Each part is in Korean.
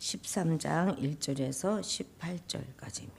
13장 1절에서 18절까지입니다.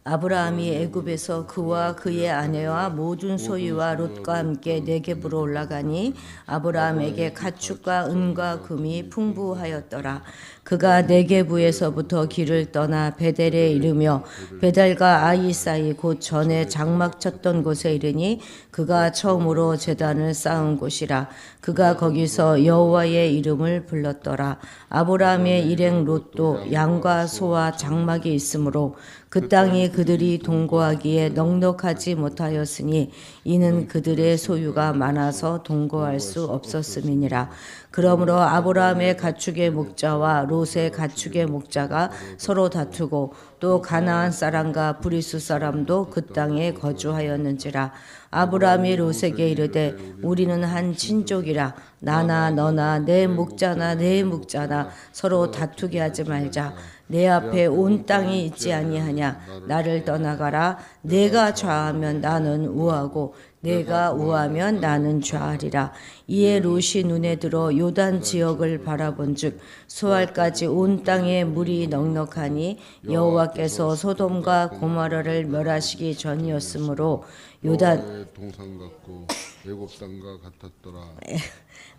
아브라함이 애굽에서 그와 그의 아내와 모든 소유와 롯과 함께 네겝으로 올라가니 아브라함에게 가축과 은과 금이 풍부하였더라. 그가 네겝에서부터 길을 떠나 베델에 이르며 베델과 아이 사이 곧 전에 장막 쳤던 곳에 이르니 그가 처음으로 제단을 쌓은 곳이라. 그가 거기서 여호와의 이름을 불렀더라. 아브라함의 일행 롯도 양과 소와 장막이 있으므로 그 땅이 그들이 동거하기에 넉넉하지 못하였으니 이는 그들의 소유가 많아서 동거할 수 없었음이니라. 그러므로 아브라함의 가축의 목자와 롯의 가축의 목자가 서로 다투고 또 가나안 사람과 브리스 사람도 그 땅에 거주하였는지라. 아브라함이 롯에게 이르되 우리는 한 친족이라 나나 너나 내 목자나 내 목자나 서로 다투게 하지 말자. 내 앞에 온 땅이 있지 아니하냐. 나를 떠나가라. 내가 좌하면 나는 우하고 내가 우하면 나는 좌하리라. 이에 롯이 눈에 들어 요단 지역을 바라본즉 수알까지 온 땅에 물이 넉넉하니 여호와께서 소돔과 고모라를 멸하시기 전이었으므로 요단 동산 같고 애굽 땅과 같았더라.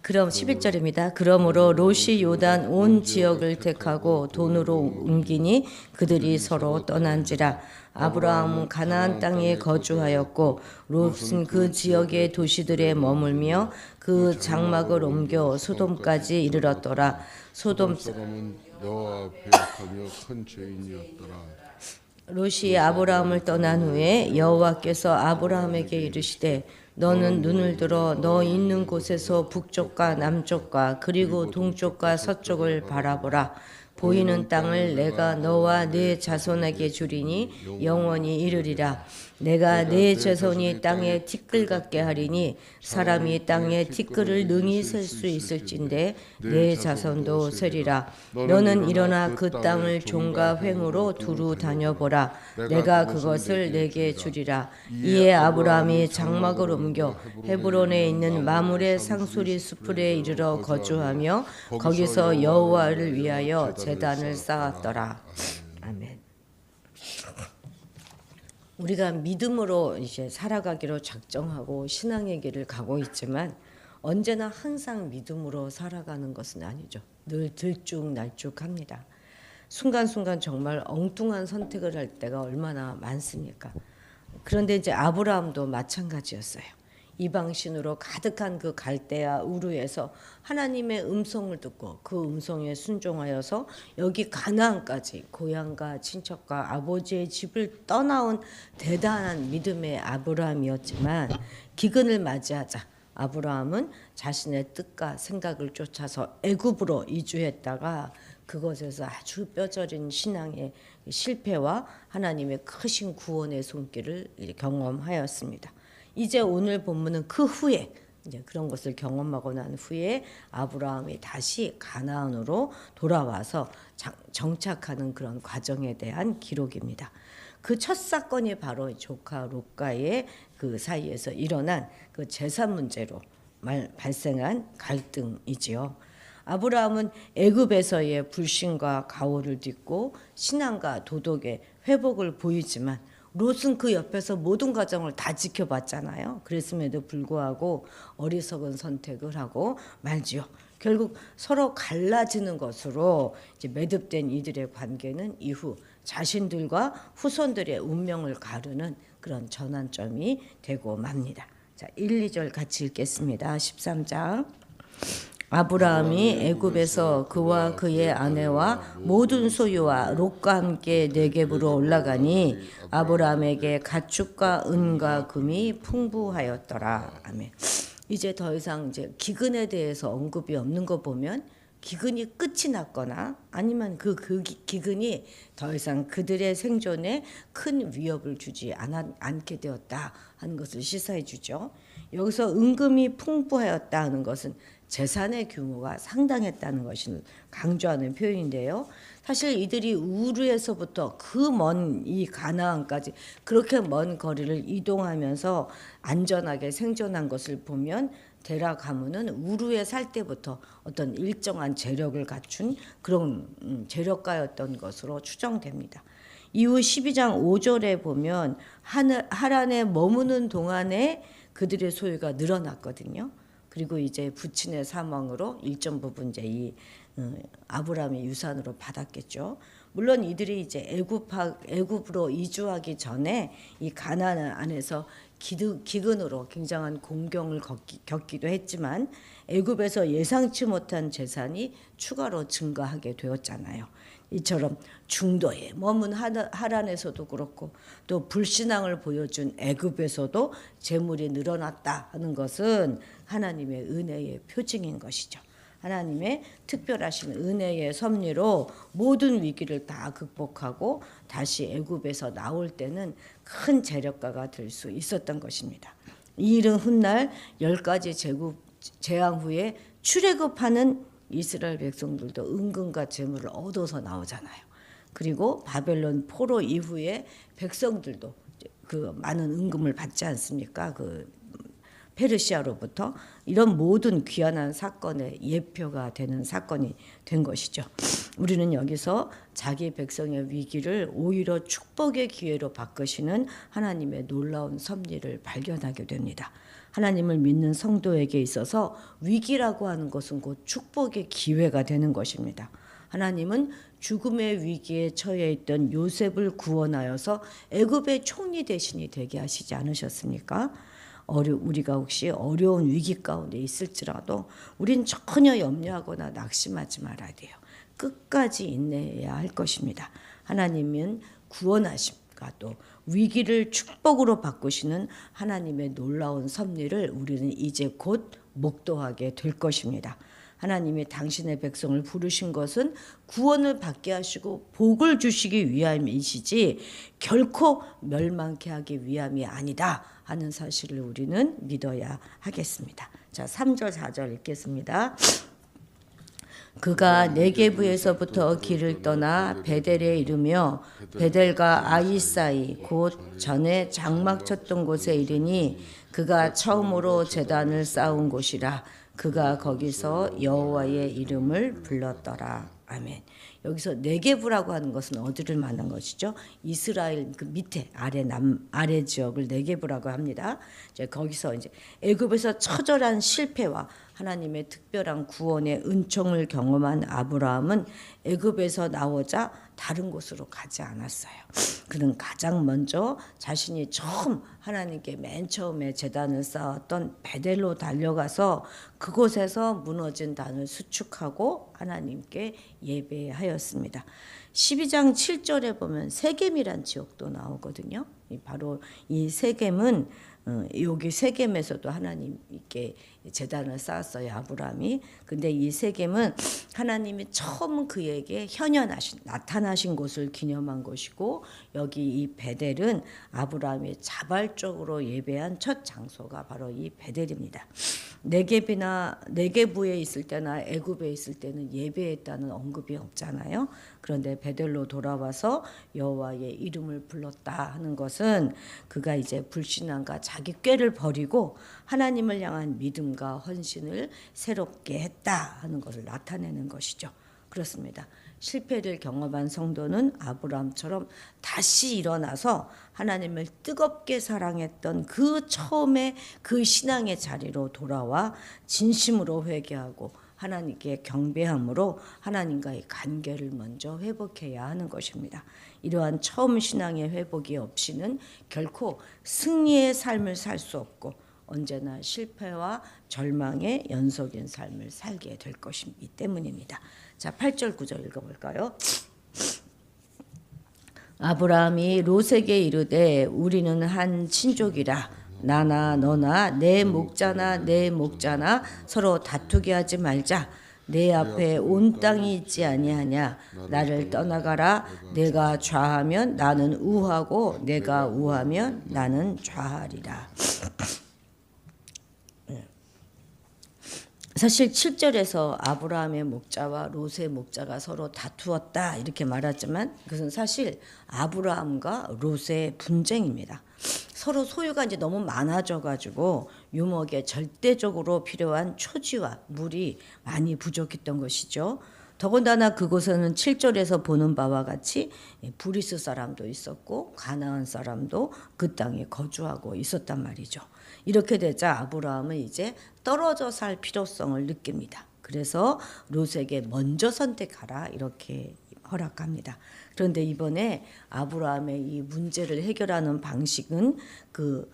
그럼 11절입니다. 그러므로 롯이 요단 온 지역을 택하고 돈으로 옮기니 그들이 서로 떠난지라. 아브라함은 가나안 땅에 거주하였고 롯은 그 지역의 도시들에 머물며 그 장막을 옮겨 소돔까지 이르렀더라. 소돔 사람은 여호와 앞에 악하며 큰 죄인이었더라. 롯이 아브라함을 떠난 후에 여호와께서 아브라함에게 이르시되 너는 눈을 들어 너 있는 곳에서 북쪽과 남쪽과 그리고 동쪽과 서쪽을 바라보라. 보이는 땅을 내가 너와 네 자손에게 주리니 영원히 이르리라. 내가 네 자손이 땅에 티끌 같게 하리니 사람이 땅에 티끌을 능히 셀 수 있을진데 네 자손도 세리라. 너는 일어나 그 땅을 종과 횡으로 두루 다녀보라. 내가 그것을 내게 주리라. 이에 아브라함이 장막을 옮겨 헤브론에 있는 마므레 상수리 수풀에 이르러 거주하며 거기서 여호와를 위하여 제단을 쌓았더라. 아멘. 우리가 믿음으로 이제 살아가기로 작정하고 신앙의 길을 가고 있지만 언제나 항상 믿음으로 살아가는 것은 아니죠. 늘 들쭉날쭉합니다. 순간순간 정말 엉뚱한 선택을 할 때가 얼마나 많습니까? 그런데 이제 아브라함도 마찬가지였어요. 이방신으로 가득한 그 갈대아 우르에서 하나님의 음성을 듣고 그 음성에 순종하여서 여기 가나안까지 고향과 친척과 아버지의 집을 떠나온 대단한 믿음의 아브라함이었지만 기근을 맞이하자 아브라함은 자신의 뜻과 생각을 쫓아서 애굽으로 이주했다가 그것에서 아주 뼈저린 신앙의 실패와 하나님의 크신 구원의 손길을 경험하였습니다. 이제 오늘 본문은 그 후에 이제 그런 것을 경험하고 난 후에 아브라함이 다시 가나안으로 돌아와서 정착하는 그런 과정에 대한 기록입니다. 그 첫 사건이 바로 조카 롯과의 그 사이에서 일어난 그 재산 문제로 발생한 갈등이지요. 아브라함은 애굽에서의 불신과 가오를 딛고 신앙과 도덕의 회복을 보이지만 롯은 그 옆에서 모든 과정을 다 지켜봤잖아요. 그랬음에도 불구하고 어리석은 선택을 하고 말지요. 결국 서로 갈라지는 것으로 이제 매듭된 이들의 관계는 이후 자신들과 후손들의 운명을 가르는 그런 전환점이 되고 맙니다. 자, 1, 2절 같이 읽겠습니다. 13장. 아브라함이 애굽에서 그와 그의 아내와 모든 소유와 롯과 함께 네겝으로 올라가니 아브라함에게 가축과 은과 금이 풍부하였더라. 아멘. 이제 더 이상 이제 기근에 대해서 언급이 없는 거 보면 기근이 끝이 났거나 아니면 그 기근이 더 이상 그들의 생존에 큰 위협을 주지 않게 되었다 하는 것을 시사해 주죠. 여기서 은금이 풍부하였다 하는 것은 재산의 규모가 상당했다는 것을 강조하는 표현인데요. 사실 이들이 우르에서부터 그 먼 이 가나안까지 그렇게 먼 거리를 이동하면서 안전하게 생존한 것을 보면 데라 가문은 우르에 살 때부터 어떤 일정한 재력을 갖춘 그런 재력가였던 것으로 추정됩니다. 이후 12장 5절에 보면 하란에 머무는 동안에 그들의 소유가 늘어났거든요. 그리고 이제 부친의 사망으로 일정 부분 이제 이 아브라함의 유산으로 받았겠죠. 물론 이들이 이제 애굽으로 이주하기 전에 이 가나안 안에서 기근으로 굉장한 공경을 겪기도 했지만 애굽에서 예상치 못한 재산이 추가로 증가하게 되었잖아요. 이처럼 중도에 머문 하란에서도 그렇고 또 불신앙을 보여준 애굽에서도 재물이 늘어났다 하는 것은 하나님의 은혜의 표징인 것이죠. 하나님의 특별하신 은혜의 섭리로 모든 위기를 다 극복하고 다시 애굽에서 나올 때는 큰 재력가가 될 수 있었던 것입니다. 이 일은 훗날 10가지 재앙 후에 출애굽하는 이스라엘 백성들도 은금과 재물을 얻어서 나오잖아요. 그리고 바벨론 포로 이후에 백성들도 그 많은 은금을 받지 않습니까? 그 페르시아로부터 이런 모든 귀환한 사건의 예표가 되는 사건이 된 것이죠. 우리는 여기서 자기 백성의 위기를 오히려 축복의 기회로 바꾸시는 하나님의 놀라운 섭리를 발견하게 됩니다. 하나님을 믿는 성도에게 있어서 위기라고 하는 것은 곧 축복의 기회가 되는 것입니다. 하나님은 죽음의 위기에 처해 있던 요셉을 구원하여서 애굽의 총리 대신이 되게 하시지 않으셨습니까? 우리가 혹시 어려운 위기 가운데 있을지라도 우린 전혀 염려하거나 낙심하지 말아야 돼요. 끝까지 인내해야 할 것입니다. 하나님은 구원하심과 또 위기를 축복으로 바꾸시는 하나님의 놀라운 섭리를 우리는 이제 곧 목도하게 될 것입니다. 하나님이 당신의 백성을 부르신 것은 구원을 받게 하시고 복을 주시기 위함이시지 결코 멸망케 하기 위함이 아니다 하는 사실을 우리는 믿어야 하겠습니다. 자, 3절 4절 읽겠습니다. 그가 네게브에서부터 길을 떠나 베델에 이르며 베델과 아이 사이 곧 전에 장막 쳤던 곳에 이르니 그가 처음으로 제단을 쌓은 곳이라. 그가 거기서 여호와의 이름을 불렀더라. 아멘. 여기서 네게브라고 하는 것은 어디를 말하는 것이죠? 이스라엘 그 밑에 아래 지역을 네게브라고 합니다. 이제 거기서 이제 애굽에서 처절한 실패와 하나님의 특별한 구원의 은총을 경험한 아브라함은 애굽에서 나오자 다른 곳으로 가지 않았어요. 그는 가장 먼저 자신이 처음 하나님께 맨 처음에 제단을 쌓았던 베델로 달려가서 그곳에서 무너진 단을 수축하고 하나님께 예배하였습니다. 12장 7절에 보면 세겜이란 지역도 나오거든요. 바로 이 세겜은 여기 세겜에서도 하나님께 제단을 쌓았어요, 아브라함이. 근데 이 세겜은 하나님이 처음 그에게 나타나신 곳을 기념한 곳이고, 여기 이 베델은 아브라함이 자발적으로 예배한 첫 장소가 바로 이 베델입니다. 네게부에 있을 때나 애굽에 있을 때는 예배했다는 언급이 없잖아요. 그런데 베델로 돌아와서 여호와의 이름을 불렀다 하는 것은 그가 이제 불신앙과 자기 꾀를 버리고 하나님을 향한 믿음과 헌신을 새롭게 했다 하는 것을 나타내는 것이죠. 그렇습니다. 실패를 경험한 성도는 아브라함처럼 다시 일어나서 하나님을 뜨겁게 사랑했던 그 처음에 그 신앙의 자리로 돌아와 진심으로 회개하고 하나님께 경배함으로 하나님과의 관계를 먼저 회복해야 하는 것입니다. 이러한 처음 신앙의 회복이 없이는 결코 승리의 삶을 살 수 없고 언제나 실패와 절망의 연속인 삶을 살게 될 것이기 때문입니다. 자, 8절 9절 읽어볼까요? 아브라함이 롯에게 이르되 우리는 한 친족이라 나나 너나 내 목자나 내 목자나 서로 다투게 하지 말자. 내 앞에 온 땅이 있지 아니하냐. 나를 떠나가라. 내가 좌하면 나는 우하고 내가 우하면 나는 좌하리라. 사실 7절에서 아브라함의 목자와 롯의 목자가 서로 다투었다 이렇게 말하지만 그것은 사실 아브라함과 롯의 분쟁입니다. 서로 소유가 이제 너무 많아져 가지고 유목에 절대적으로 필요한 초지와 물이 많이 부족했던 것이죠. 더군다나 그곳에는 7절에서 보는 바와 같이 브리스 사람도 있었고 가나안 사람도 그 땅에 거주하고 있었단 말이죠. 이렇게 되자 아브라함은 이제 떨어져 살 필요성을 느낍니다. 그래서 롯에게 먼저 선택하라 이렇게 허락합니다. 그런데 이번에 아브라함의 이 문제를 해결하는 방식은 그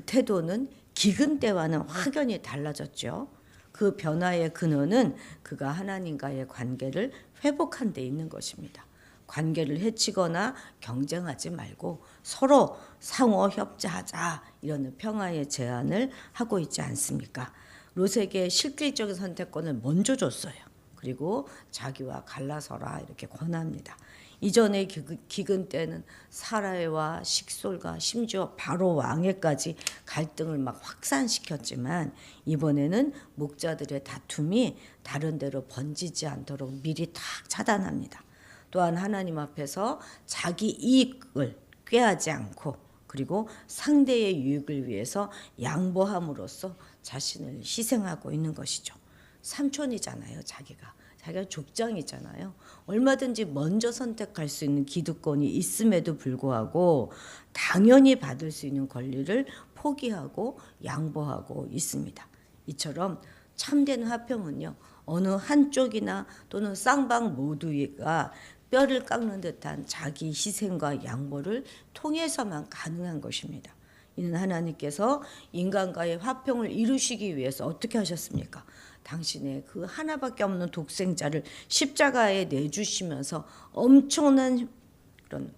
태도는 기근 때와는 확연히 달라졌죠. 그 변화의 근원은 그가 하나님과의 관계를 회복한 데 있는 것입니다. 관계를 해치거나 경쟁하지 말고 서로 상호 협조하자 이런 평화의 제안을 하고 있지 않습니까? 롯에게 실질적인 선택권을 먼저 줬어요. 그리고 자기와 갈라서라 이렇게 권합니다. 이전의 기근 때는 사라와 식솔과 심지어 바로 왕에까지 갈등을 막 확산시켰지만 이번에는 목자들의 다툼이 다른 데로 번지지 않도록 미리 탁 차단합니다. 또한 하나님 앞에서 자기 이익을 꾀하지 않고 그리고 상대의 유익을 위해서 양보함으로써 자신을 희생하고 있는 것이죠. 삼촌이잖아요, 자기가 족장이잖아요. 얼마든지 먼저 선택할 수 있는 기득권이 있음에도 불구하고 당연히 받을 수 있는 권리를 포기하고 양보하고 있습니다. 이처럼 참된 화평은요, 어느 한쪽이나 또는 쌍방 모두가 뼈를 깎는 듯한 자기 희생과 양보를 통해서만 가능한 것입니다. 이는 하나님께서 인간과의 화평을 이루시기 위해서 어떻게 하셨습니까? 당신의 그 하나밖에 없는 독생자를 십자가에 내주시면서 엄청난 그런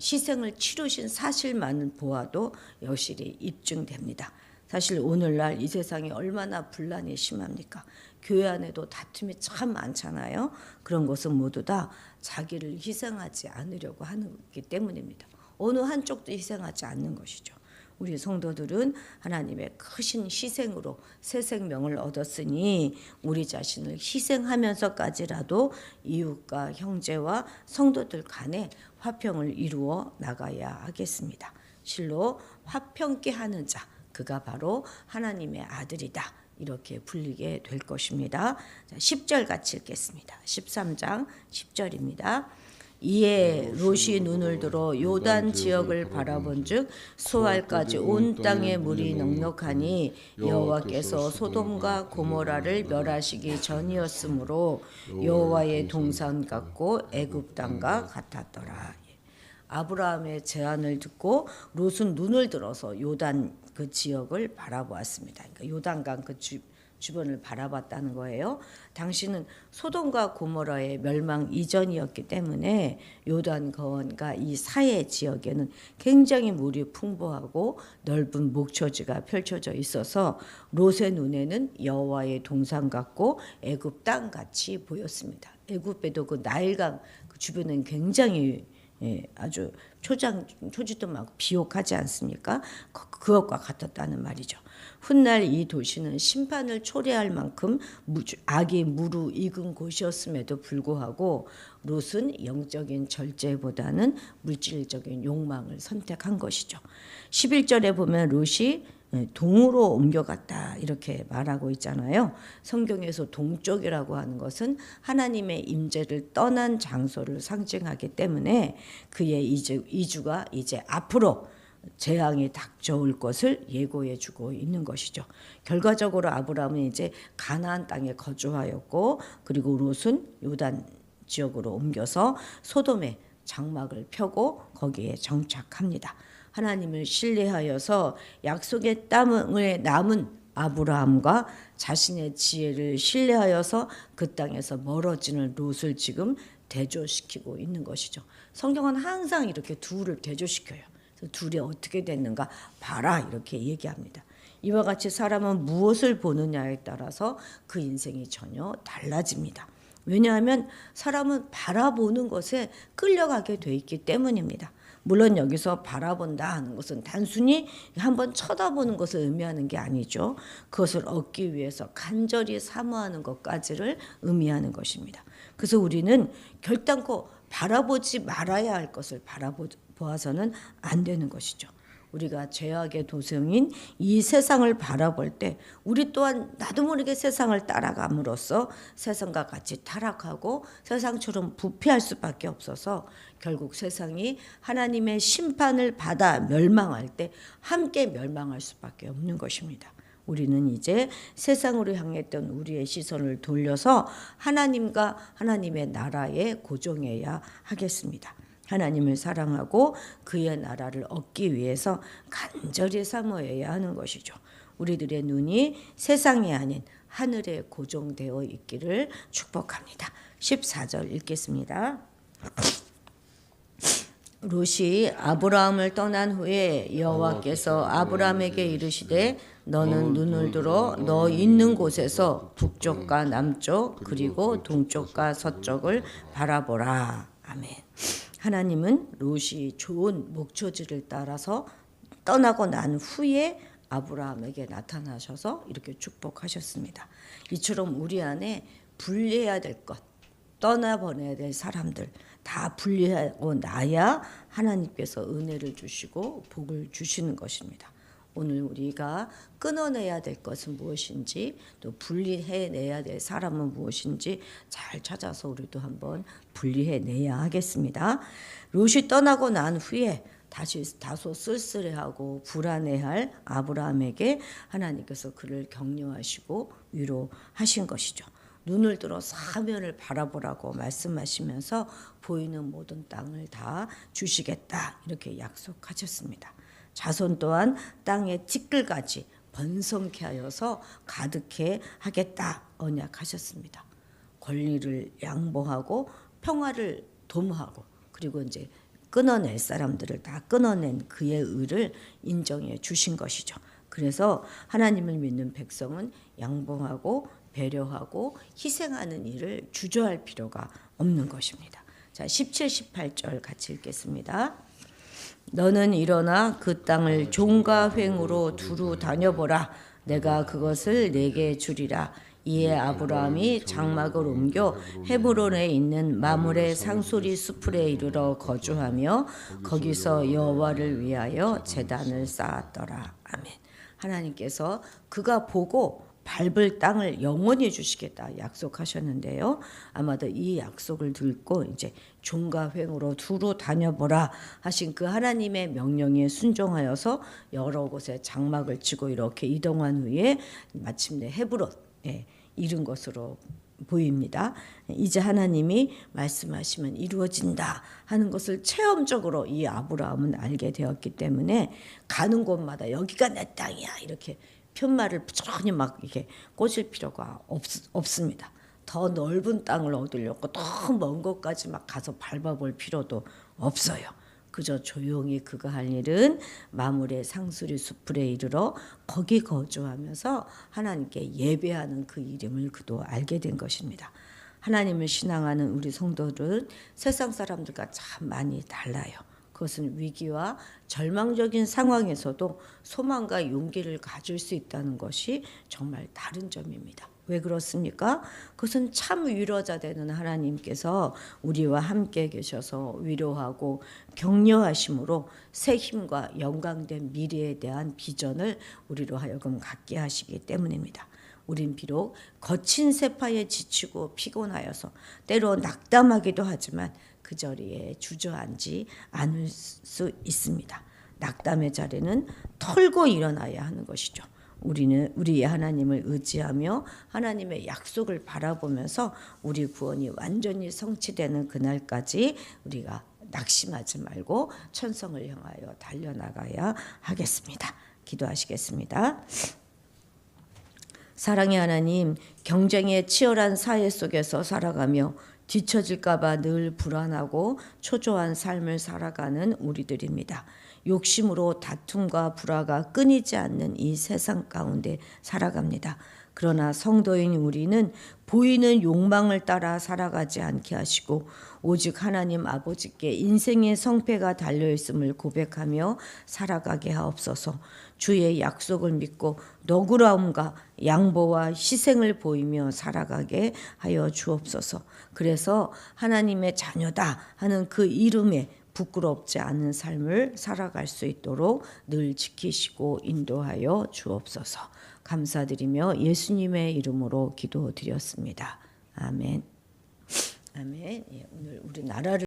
희생을 치르신 사실만을 보아도 여실히 입증됩니다. 사실 오늘날 이 세상이 얼마나 분란이 심합니까? 교회 안에도 다툼이 참 많잖아요. 그런 것은 모두 다 자기를 희생하지 않으려고 하는 것이기 때문입니다. 어느 한쪽도 희생하지 않는 것이죠. 우리 성도들은 하나님의 크신 희생으로 새 생명을 얻었으니 우리 자신을 희생하면서까지라도 이웃과 형제와 성도들 간에 화평을 이루어 나가야 하겠습니다. 실로 화평케 하는 자, 그가 바로 하나님의 아들이다. 이렇게 불리게 될 것입니다. 10절 같이 읽겠습니다. 13장 10절입니다. 이에 롯이 눈을 들어 요단 지역을 바라본즉 수알까지 온 땅의 물이 넉넉하니 여호와께서 소돔과 고모라를 멸하시기 전이었으므로 여호와의 동산 같고 애굽 땅과 같았더라. 아브라함의 제안을 듣고 롯은 눈을 들어서 요단 그 지역을 바라보았습니다. 그러니까 요단강 그 주변을 바라봤다는 거예요. 당시는 소돔과 고모라의 멸망 이전이었기 때문에 요단 거원과 이 사해 지역에는 굉장히 물이 풍부하고 넓은 목초지가 펼쳐져 있어서 롯의 눈에는 여호와의 동산 같고 애굽 땅 같이 보였습니다. 애굽에도 그 나일강 그 주변은 굉장히 아주 초지도 많고 비옥하지 않습니까? 그것과 같았다는 말이죠. 훗날 이 도시는 심판을 초래할 만큼 악이 무르익은 곳이었음에도 불구하고 롯은 영적인 절제보다는 물질적인 욕망을 선택한 것이죠. 11절에 보면 롯이 동으로 옮겨갔다 이렇게 말하고 있잖아요. 성경에서 동쪽이라고 하는 것은 하나님의 임재를 떠난 장소를 상징하기 때문에 그의 이주가 이제 앞으로 재앙이 닥쳐올 것을 예고해 주고 있는 것이죠. 결과적으로 아브라함은 이제 가나안 땅에 거주하였고 그리고 롯은 요단 지역으로 옮겨서 소돔에 장막을 펴고 거기에 정착합니다. 하나님을 신뢰하여서 약속의 땅에 남은 아브라함과 자신의 지혜를 신뢰하여서 그 땅에서 멀어지는 롯을 지금 대조시키고 있는 것이죠. 성경은 항상 이렇게 둘을 대조시켜요. 그래서 둘이 어떻게 됐는가 봐라 이렇게 얘기합니다. 이와 같이 사람은 무엇을 보느냐에 따라서 그 인생이 전혀 달라집니다. 왜냐하면 사람은 바라보는 것에 끌려가게 돼 있기 때문입니다. 물론 여기서 바라본다 하는 것은 단순히 한번 쳐다보는 것을 의미하는 게 아니죠. 그것을 얻기 위해서 간절히 사모하는 것까지를 의미하는 것입니다. 그래서 우리는 결단코 바라보지 말아야 할 것을 바라보아서는 안 되는 것이죠. 우리가 죄악의 도성인 이 세상을 바라볼 때 우리 또한 나도 모르게 세상을 따라감으로써 세상과 같이 타락하고 세상처럼 부패할 수밖에 없어서 결국 세상이 하나님의 심판을 받아 멸망할 때 함께 멸망할 수밖에 없는 것입니다. 우리는 이제 세상으로 향했던 우리의 시선을 돌려서 하나님과 하나님의 나라에 고정해야 하겠습니다. 하나님을 사랑하고 그의 나라를 얻기 위해서 간절히 사모해야 하는 것이죠. 우리들의 눈이 세상이 아닌 하늘에 고정되어 있기를 축복합니다. 14절 읽겠습니다. 롯이 아브라함을 떠난 후에 여호와께서 아브라함에게 이르시되 너는 눈을 들어 너 있는 곳에서 북쪽과 남쪽 그리고 동쪽과 서쪽을 바라보라. 아멘. 하나님은 롯이 좋은 목초지를 따라서 떠나고 난 후에 아브라함에게 나타나셔서 이렇게 축복하셨습니다. 이처럼 우리 안에 분리해야 될 것, 떠나보내야 될 사람들 다 분리하고 나야 하나님께서 은혜를 주시고 복을 주시는 것입니다. 오늘 우리가 끊어내야 될 것은 무엇인지 또 분리해내야 될 사람은 무엇인지 잘 찾아서 우리도 한번 분리해내야 하겠습니다. 롯이 떠나고 난 후에 다시 다소 쓸쓸해하고 불안해할 아브라함에게 하나님께서 그를 격려하시고 위로하신 것이죠. 눈을 들어 사면을 바라보라고 말씀하시면서 보이는 모든 땅을 다 주시겠다 이렇게 약속하셨습니다. 자손 또한 땅의 티끌까지 번성케 하여서 가득해 하겠다 언약하셨습니다. 권리를 양보하고 평화를 도모하고 그리고 이제 끊어낼 사람들을 다 끊어낸 그의 의를 인정해 주신 것이죠. 그래서 하나님을 믿는 백성은 양보하고 배려하고 희생하는 일을 주저할 필요가 없는 것입니다. 자, 17, 18절 같이 읽겠습니다. 너는 일어나 그 땅을 종과 횡으로 두루 다녀보라. 내가 그것을 내게 주리라. 이에 아브라함이 장막을 옮겨 헤브론에 있는 마므레 상수리 수풀에 이르러 거주하며 거기서 여호와를 위하여 제단을 쌓았더라. 아멘. 하나님께서 그가 보고 밟을 땅을 영원히 주시겠다 약속하셨는데요. 아마도 이 약속을 듣고 이제 종과 횡으로 두루 다녀보라 하신 그 하나님의 명령에 순종하여서 여러 곳에 장막을 치고 이렇게 이동한 후에 마침내 헤브론에 이른 것으로 보입니다. 이제 하나님이 말씀하시면 이루어진다 하는 것을 체험적으로 이 아브라함은 알게 되었기 때문에 가는 곳마다 여기가 내 땅이야 이렇게 편말을 부지런히 막 이렇게 꽂을 필요가 없습니다. 더 넓은 땅을 얻으려고 더 먼 곳까지 막 가서 밟아볼 필요도 없어요. 그저 조용히 그가 할 일은 마므레 상수리 수풀에 이르러 거기 거주하면서 하나님께 예배하는 그 이름을 그도 알게 된 것입니다. 하나님을 신앙하는 우리 성도들은 세상 사람들과 참 많이 달라요. 그것은 위기와 절망적인 상황에서도 소망과 용기를 가질 수 있다는 것이 정말 다른 점입니다. 왜 그렇습니까? 그것은 참 위로자 되는 하나님께서 우리와 함께 계셔서 위로하고 격려하심으로 새 힘과 영광된 미래에 대한 비전을 우리로 하여금 갖게 하시기 때문입니다. 우린 비록 거친 세파에 지치고 피곤하여서 때로 낙담하기도 하지만 그 자리에 주저앉지 않을 수 있습니다. 낙담의 자리는 털고 일어나야 하는 것이죠. 우리는 우리의 하나님을 의지하며 하나님의 약속을 바라보면서 우리 구원이 완전히 성취되는 그날까지 우리가 낙심하지 말고 천성을 향하여 달려나가야 하겠습니다. 기도하시겠습니다. 사랑의 하나님, 경쟁의 치열한 사회 속에서 살아가며 뒤처질까 봐 늘 불안하고 초조한 삶을 살아가는 우리들입니다. 욕심으로 다툼과 불화가 끊이지 않는 이 세상 가운데 살아갑니다. 그러나 성도인 우리는 보이는 욕망을 따라 살아가지 않게 하시고 오직 하나님 아버지께 인생의 성패가 달려있음을 고백하며 살아가게 하옵소서. 주의 약속을 믿고 너그러움과 양보와 희생을 보이며 살아가게 하여 주옵소서. 그래서 하나님의 자녀다 하는 그 이름에 부끄럽지 않은 삶을 살아갈 수 있도록 늘 지키시고 인도하여 주옵소서. 감사드리며 예수님의 이름으로 기도드렸습니다. 아멘. 아멘. 예, 오늘 우리 나라를